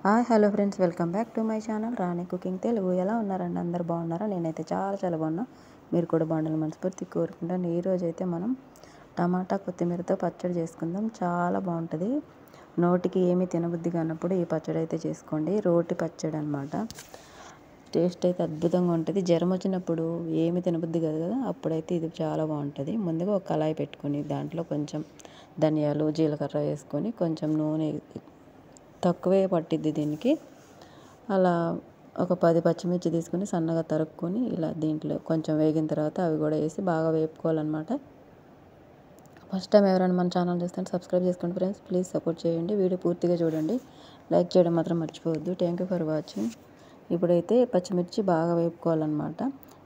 Hi hello friends, welcome back to my channel Rani cooking Telugu. ఎలా ఉన్నారండి? అందరు బాగున్నారా? నేనైతే చాలా బాగున్నా. మీరు కూడా బాగుండాలని మనస్ఫూర్తి కోరుకుంటాను. ఈరోజు అయితే మనం టమాటా కొత్తిమీరతో పచ్చడి చేసుకుందాం. చాలా బాగుంటుంది. నోటికి ఏమీ తినబుద్ధి కానప్పుడు ఈ పచ్చడి అయితే చేసుకోండి. రోటి పచ్చడి అనమాట. టేస్ట్ అయితే అద్భుతంగా ఉంటుంది. జ్వరం వచ్చినప్పుడు ఏమి తినబుద్ధి కాదు కదా, అప్పుడైతే ఇది చాలా బాగుంటుంది. ముందుగా ఒక కళాయి పెట్టుకొని దాంట్లో కొంచెం ధనియాలు జీలకర్ర వేసుకొని కొంచెం నూనె తక్కువే పట్టిద్ది దీనికి. అలా ఒక 10 పచ్చిమిర్చి తీసుకుని సన్నగా తరుక్కొని ఇలా దీంట్లో కొంచెం వేగిన తర్వాత అవి కూడా వేసి బాగా వేపుకోవాలన్నమాట. ఫస్ట్ టైం ఎవరైనా మన ఛానల్ చూస్తుంటే సబ్స్క్రైబ్ చేసుకోండి ఫ్రెండ్స్. ప్లీజ్ సపోర్ట్ చేయండి. వీడియో పూర్తిగా చూడండి. లైక్ చేయడం మాత్రం మర్చిపోవద్దు. Thank you for watching. ఇప్పుడైతే పచ్చిమిర్చి బాగా వేపుకోవాలన్నమాట.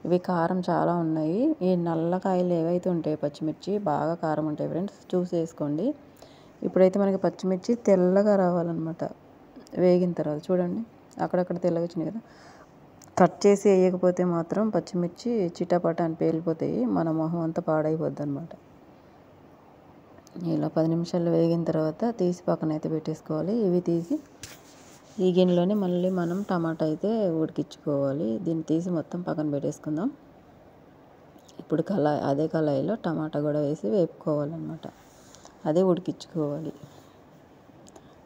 ఇవి కారం చాలా ఉన్నాయి. ఈ నల్లకాయలు ఏవైతే ఉంటాయి పచ్చిమిర్చి బాగా కారం ఉంటాయి ఫ్రెండ్స్, చూసి వేసుకోండి. ఇప్పుడైతే మనకి పచ్చిమిర్చి తెల్లగా రావాలన్నమాట. వేగిన తర్వాత చూడండి, అక్కడక్కడ తెల్లగా వచ్చినాయి కదా. కట్ చేసి వేయకపోతే మాత్రం పచ్చిమిర్చి చిటాపట అని పేలిపోతాయి, మన మొహం అంతా పాడైపోద్ది అనమాట. ఇలా 10 నిమిషాలు వేగిన తర్వాత తీసి పక్కన అయితే పెట్టేసుకోవాలి. ఇవి తీసి ఈ గిన్నెలోనే మళ్ళీ మనం టమాటా అయితే ఉడికించుకోవాలి. దీన్ని తీసి మొత్తం పక్కన పెట్టేసుకుందాం. ఇప్పుడు అదే కళాయిలో టమాటా కూడా వేసి వేపుకోవాలన్నమాట. అదే ఉడికించుకోవాలి.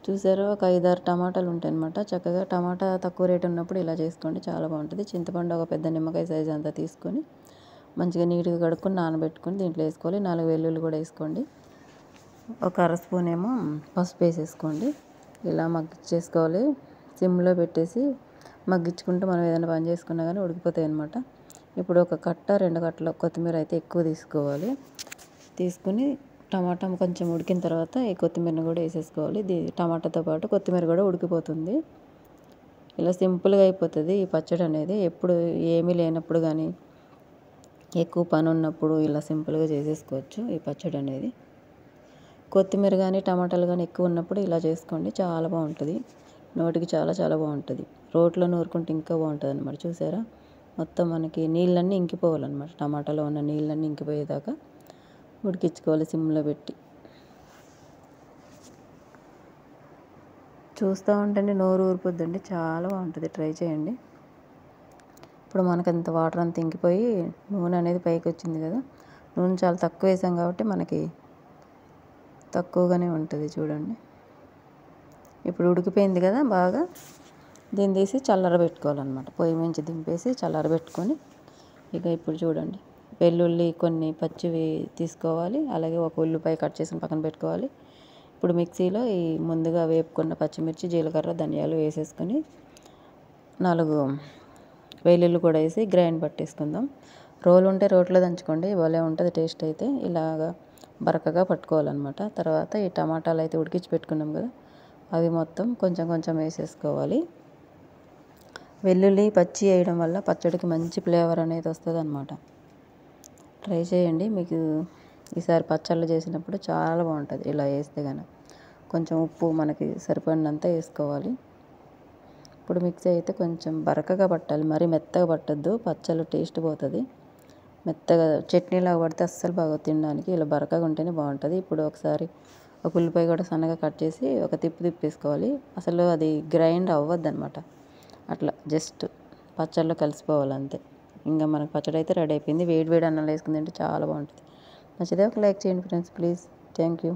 చూసారా, ఒక 5-6 టమాటాలు ఉంటాయి అనమాట. చక్కగా టమాటా తక్కువ రేటు ఉన్నప్పుడు ఇలా చేసుకోండి, చాలా బాగుంటుంది. చింతపండు ఒక పెద్ద నిమ్మకాయ సైజ్ అంతా తీసుకొని మంచిగా నీట్గా కడుక్కొని నానబెట్టుకొని దీంట్లో వేసుకోవాలి. 4 వెల్లుల్లి కూడా వేసుకోండి. ఒక అర స్పూన్ ఏమో పసుపు వేసేసుకోండి. ఇలా మగ్గించేసుకోవాలి. సిమ్లో పెట్టేసి మగ్గించుకుంటూ మనం ఏదైనా పని చేసుకున్నా కానీ ఉడికిపోతాయి అనమాట. ఇప్పుడు ఒక కట్ట 2 కట్టల కొత్తిమీర అయితే ఎక్కువ తీసుకోవాలి. తీసుకుని టమాటా కొంచెం ఉడికిన తర్వాత ఈ కొత్తిమీరని కూడా వేసేసుకోవాలి. టమాటాతో పాటు కొత్తిమీర కూడా ఉడికిపోతుంది. ఇలా సింపుల్గా అయిపోతుంది ఈ పచ్చడి అనేది. ఎప్పుడు ఏమీ లేనప్పుడు కానీ ఎక్కువ పని ఉన్నప్పుడు ఇలా సింపుల్గా చేసేసుకోవచ్చు ఈ పచ్చడి అనేది. కొత్తిమీర కానీ టమాటాలు కానీ ఎక్కువ ఉన్నప్పుడు ఇలా చేసుకోండి, చాలా బాగుంటుంది. నోటికి చాలా బాగుంటుంది. రోట్లో నూరుకుంటే ఇంకా బాగుంటుంది అనమాట. చూసారా, మొత్తం మనకి నీళ్ళన్నీ ఇంకిపోవాలన్నమాట. టమాటాలో ఉన్న నీళ్ళన్నీ ఇంకిపోయేదాకా ఉడికించుకోవాలి సిమ్లో పెట్టి. చూస్తూ ఉంటేనే నోరు ఊరిపోద్దండి, చాలా బాగుంటుంది. ట్రై చేయండి. ఇప్పుడు మనకంత వాటర్ అంతా ఇంకిపోయి నూనె అనేది పైకి వచ్చింది కదా. నూనె చాలా తక్కువ వేసాం కాబట్టి మనకి తక్కువగానే ఉంటుంది. చూడండి, ఇప్పుడు ఉడికిపోయింది కదా బాగా. దీన్ని తీసి చల్లరబెట్టుకోవాలన్నమాట. పొయ్యి మించి దింపేసి చల్లరబెట్టుకొని ఇక ఇప్పుడు చూడండి, వెల్లుల్లి కొన్ని పచ్చివి తీసుకోవాలి. అలాగే ఒక ఉల్లిపాయ కట్ చేసి పక్కన పెట్టుకోవాలి. ఇప్పుడు మిక్సీలో ఈ ముందుగా వేపుకున్న పచ్చిమిర్చి జీలకర్ర ధనియాలు వేసేసుకొని 4 వెల్లుల్లి కూడా వేసి గ్రైండ్ పట్టేసుకుందాం. రోలు ఉంటే రోట్లో దంచుకోండి, భలే ఉంటుంది టేస్ట్ అయితే. ఇలాగా బరకగా పట్టుకోవాలన్నమాట. తర్వాత ఈ టమాటాలు అయితే ఉడికించి పెట్టుకున్నాం కదా, అవి మొత్తం కొంచెం వేసేసుకోవాలి. వెల్లుల్లి పచ్చి వేయడం వల్ల పచ్చడికి మంచి ఫ్లేవర్ అనేది వస్తుంది అన్నమాట. ట్రై చేయండి. మీకు ఈసారి పచ్చళ్ళు చేసినప్పుడు చాలా బాగుంటుంది ఇలా వేస్తే కనుక. కొంచెం ఉప్పు మనకి సరిపడినంత వేసుకోవాలి. ఇప్పుడు మిక్సీ అయితే కొంచెం బరకగా పట్టాలి, మరీ మెత్తగా పట్టద్దు, పచ్చళ్ళు టేస్ట్ పోతుంది. మెత్తగా చట్నీలాగా పడితే అస్సలు బాగా తినడానికి. ఇలా బరకగా ఉంటేనే బాగుంటుంది. ఇప్పుడు ఒకసారి ఒక ఉల్లిపాయ కూడా సన్నగా కట్ చేసి ఒక తిప్పేసుకోవాలి. అసలు అది గ్రైండ్ అవ్వద్దు అనమాట. అట్లా జస్ట్ పచ్చళ్ళు కలిసిపోవాలి అంతే. ఇంకా మనకు పచ్చడి అయితే రెడీ అయిపోయింది. వేడి అన్నంలో వేసుకుని తింటే చాలా బాగుంటుంది. నచ్చితే ఒక లైక్ చేయండి ఫ్రెండ్స్, ప్లీజ్. Thank you.